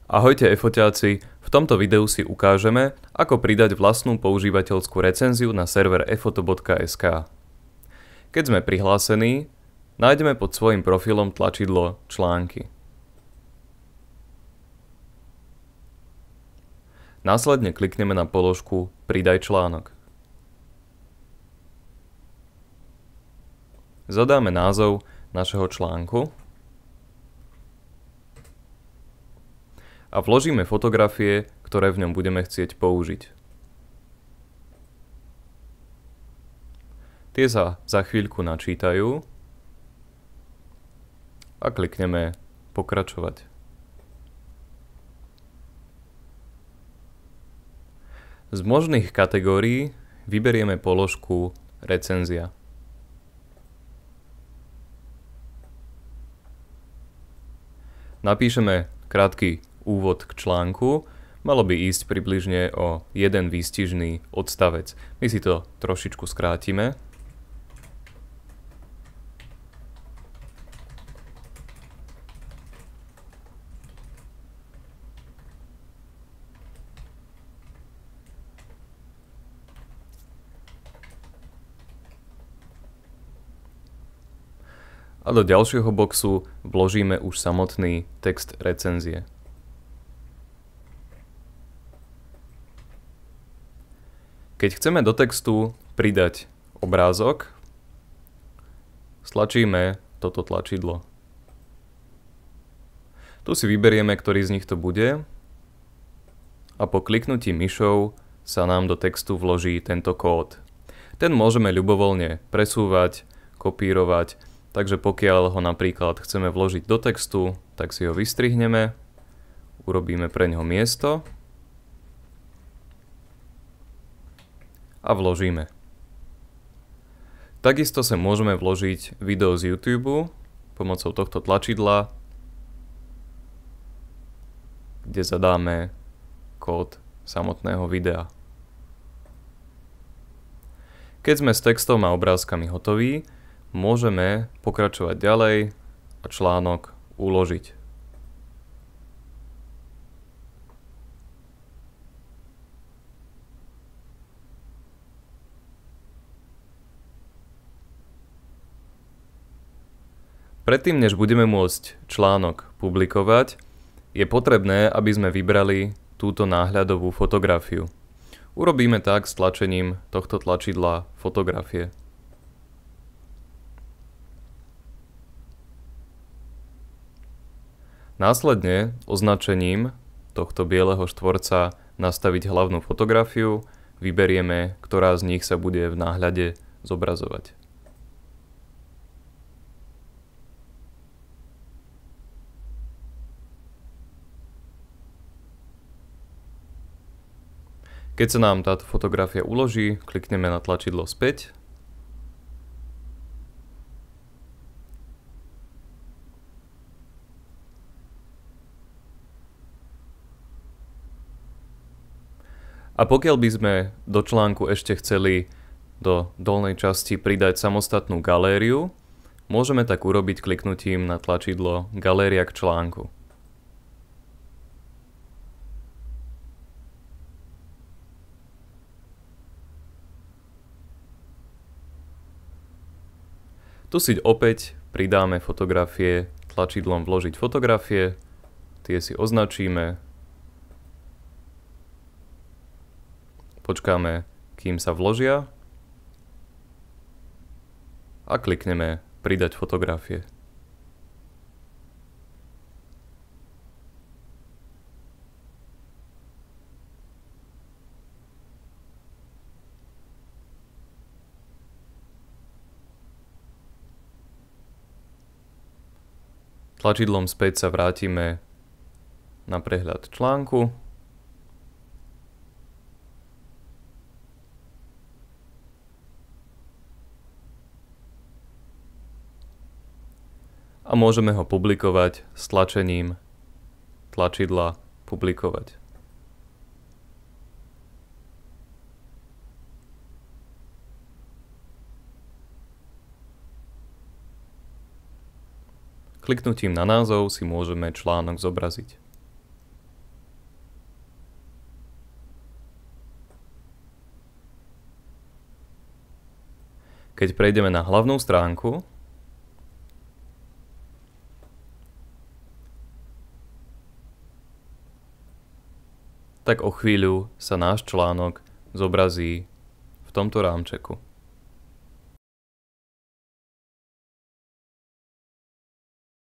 Ahojte efoťáci, v tomto videu si ukážeme, ako pridať vlastnú používateľskú recenziu na server efoto.sk. Keď sme prihlásení, nájdeme pod svojím profilom tlačidlo Články. Následne klikneme na položku Pridaj článok. Zadáme názov našeho článku a vložíme fotografie, ktoré v ňom budeme chcieť použiť. Tie sa za chvíľku načítajú a klikneme Pokračovať. Z možných kategórií vyberieme položku Recenzia. Napíšeme krátky úvod k článku, malo by ísť približne o jeden výstižný odstavec. My si to trošičku skrátime. A do ďalšieho boxu vložíme už samotný text recenzie. Keď chceme do textu pridať obrázok, stlačíme toto tlačidlo. Tu si vyberieme, ktorý z nich to bude a po kliknutí myšou sa nám do textu vloží tento kód. Ten môžeme ľubovoľne presúvať, kopírovať, takže pokiaľ ho napríklad chceme vložiť do textu, tak si ho vystrihneme, urobíme pre ňoho miesto a vložíme. Takisto sa môžeme vložiť video z YouTube pomocou tohto tlačidla, kde zadáme kód samotného videa. Keď sme s textom a obrázkami hotoví, môžeme pokračovať ďalej a článok uložiť. Predtým, než budeme môcť článok publikovať, je potrebné, aby sme vybrali túto náhľadovú fotografiu. Urobíme tak s tlačením tohto tlačidla fotografie. Následne označením tohto bieleho štvorca nastaviť hlavnú fotografiu, vyberieme, ktorá z nich sa bude v náhľade zobrazovať. Keď sa nám táto fotografia uloží, klikneme na tlačidlo Späť. A pokiaľ by sme do článku ešte chceli do dolnej časti pridať samostatnú galériu, môžeme tak urobiť kliknutím na tlačidlo Galéria k článku. Tu si opäť pridáme fotografie tlačidlom Vložiť fotografie, tie si označíme, počkáme, kým sa vložia a klikneme Pridať fotografie. Tlačidlom Späť sa vrátime na prehľad článku. A môžeme ho publikovať s tlačením tlačidla Publikovať. Kliknutím na názov si môžeme článok zobraziť. Keď prejdeme na hlavnú stránku, tak o chvíľu sa náš článok zobrazí v tomto rámčeku.